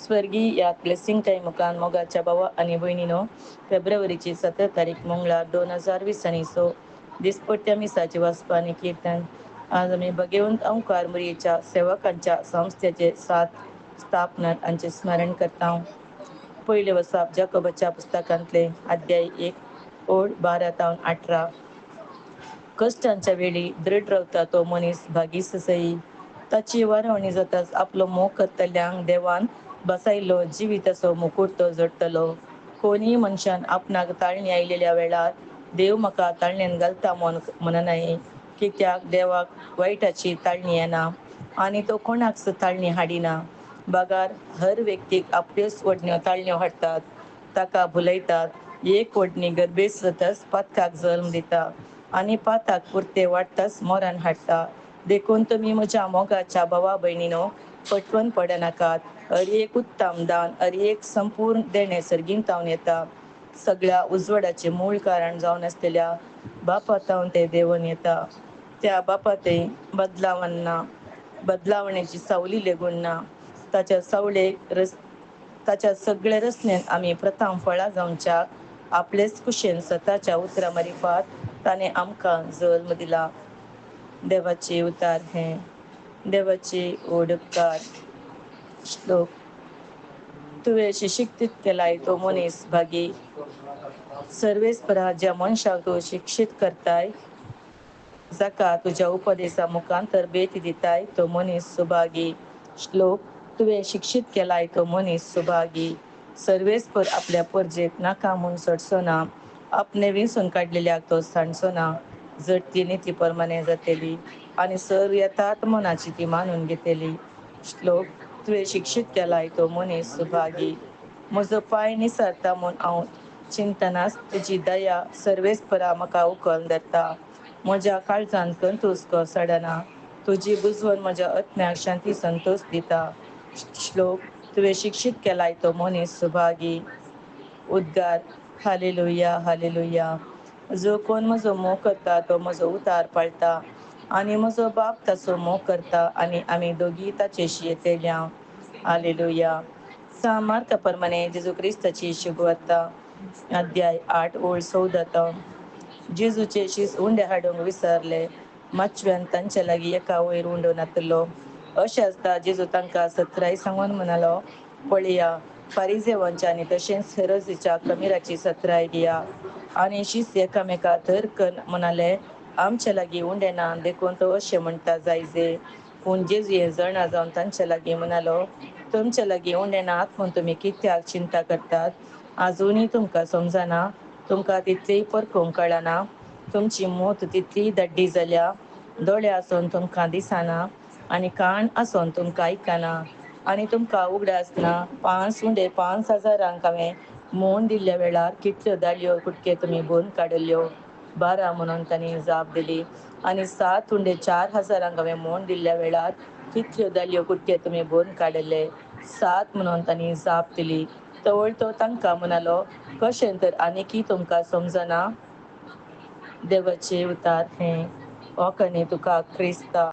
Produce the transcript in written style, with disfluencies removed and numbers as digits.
स्वर्गीय यात blessing time मुखान मोगाच्या भावा आणि भयणीनो, फेब्रुवारीची 17 तारीख मंगळार 2020 सो दिसपट्ट्या मिसाची वाचपा आणि कीर्तन. आज आम्ही भगवंत ओंकार मुरयेच्या सेवकांच्या संस्थेचे 7 स्थापना हांचे स्मरण करता. पहिले वसाप जाकोबाच्या पुस्तकांतले अध्याय 1 ओळ 12 ते 18. कश्टांच्या वेळी दृढ रावता तो मनीस भागी सई. ताची वारवणी जाताच आपलो मोग करतल्यांक देवान बसायलो जिविताचो मुकुट तो जोडटलो. कोणी मनशान आपणाक ताळणी आयलेल्या वेळार देव म्हाका ताळणेन घालता म्हणनाय, कित्याक देवाक वायटाची ताळणी येना आनी तो कोणाक ताळणी हाडिना. बागार हर व्यक्तीक आपल्योच वडण्यो ताळण्यो हाडटात, ताका भुलयतात. एक वडणी गर्भेस जाताच पातकाक जल्म दिता आनी पाताक पुरते वाडटाच मोरान हाडटा. देखून तुमी म्हज्या मोगाच्या भावा भयणीनो, फटवण पडनाकात. हर एक उत्तम दान, हर एक संपूर्ण देणे सर्गींतावन येता. सगळ्या उजवाडाचे मूळ कारण जावन आसलेल्या बापातावन ते देंवन येता. त्या बापातय बदलावण्याची सावली लेगून ना. ताच्या सगळे रचनेन आमी प्रथम फळां जावच्याक आपलेच कुशेन स्वताच्या उतरां मारिफात ताणें आमकां जल्म दिला. देवाचे उतार हे. देवाचे ओडकार. श्लोक. तुवें शिक्षित केलाय तो मनीस भागी. सर्वेस्परा ज्या मनशाक तूं शिक्षित करताय, जाका तुज्या उपदेशा मुखांतर भेट दिताय तो मनीस सुभागी. श्लोक. तुवें शिक्षित केलाय तो मनीस सुभागी. सर्वेस्पर आपल्या परजेक नाका म्हूण सडचो ना. आपणे विंसून काडलेल्याक तो सांडचो ना. जडती नीती प्रमाणे जातली आनी सर यथार्थ मनाची ती मानून घेतली. श्लोक. तुवें शिक्षित केलाय तो मनीस सुभागी. म्हजो पांय निसारता म्हूण हांव चिंतनास तुजी दया सर्वेस्परा म्हाका उखलून धरता. म्हज्या काळजांत कंतूस सडना. तुजी बुजवण म्हज्या आत्म्याक शांती संतोष दिता. श्लोक. तुवें शिक्षित केलाय तो मनीस सुभागी. उद्गार. Hallelujah, hallelujah. जो कोण म्हजो मोग करता तो म्हजो उतार पाळटा आनी म्हजो बाप ताचो मोग करता आनी आमी दोगी ताचेशी येतल्या. हालेलुया. मार्का प्रमाणे जेजू क्रिस्ताची शुभ वार्ता. अध्याय 8 ओळ 14. जेजूचे शीस उंडे हाडूंक विसरले. माचव्यान तांचे लागीं एका वयर उंडो नातलो. अशें आसता जेजू तांकां सत्राय सांगून म्हणालो, पळया, फारिजेवांच्या आनी तशेंच हेरोदेच्या कमीराची सत्राय घेया. आनी शीस एकामेका धर कन म्हणाले, आमचे लागीं उंडे ना, देखून तो अशें म्हणटा जायजे. पूण जेजू हें जाणा जावन तांचे लागीं म्हणालो, तुमचे लागीं उंडे नात म्हूण तुमी कित्याक चिंता करतात? आजुनय तुमकां समजना? तुमकां तितलीय परखूंक कळना? तुमची मोत तितली दड्डी जाल्या? दोळे आसोन तुमकां दिसना आनी कान आसोन तुमकां आयकना? आनी तुमकां उगडास ना? 5 उंडे 5,000 हांवें मोल दिल्ल्या वेळार कितल्यो दाळयो कुडके तुमी भरून काडल्यो? 12 म्हणून तांणी जाप दिली. आनी 7 उंडे 4,000 हांवें मोल दिल्ल्या वेळार कितल्यो दाळयो कुडके तुमी भरून काडले? 7 म्हणून तांणी जाप दिली. तवळ तो तांकां म्हणालो, कशें तर आनीकय तुमकां समजना? देवाचे उतार हे. हो तुका क्रिस्ता.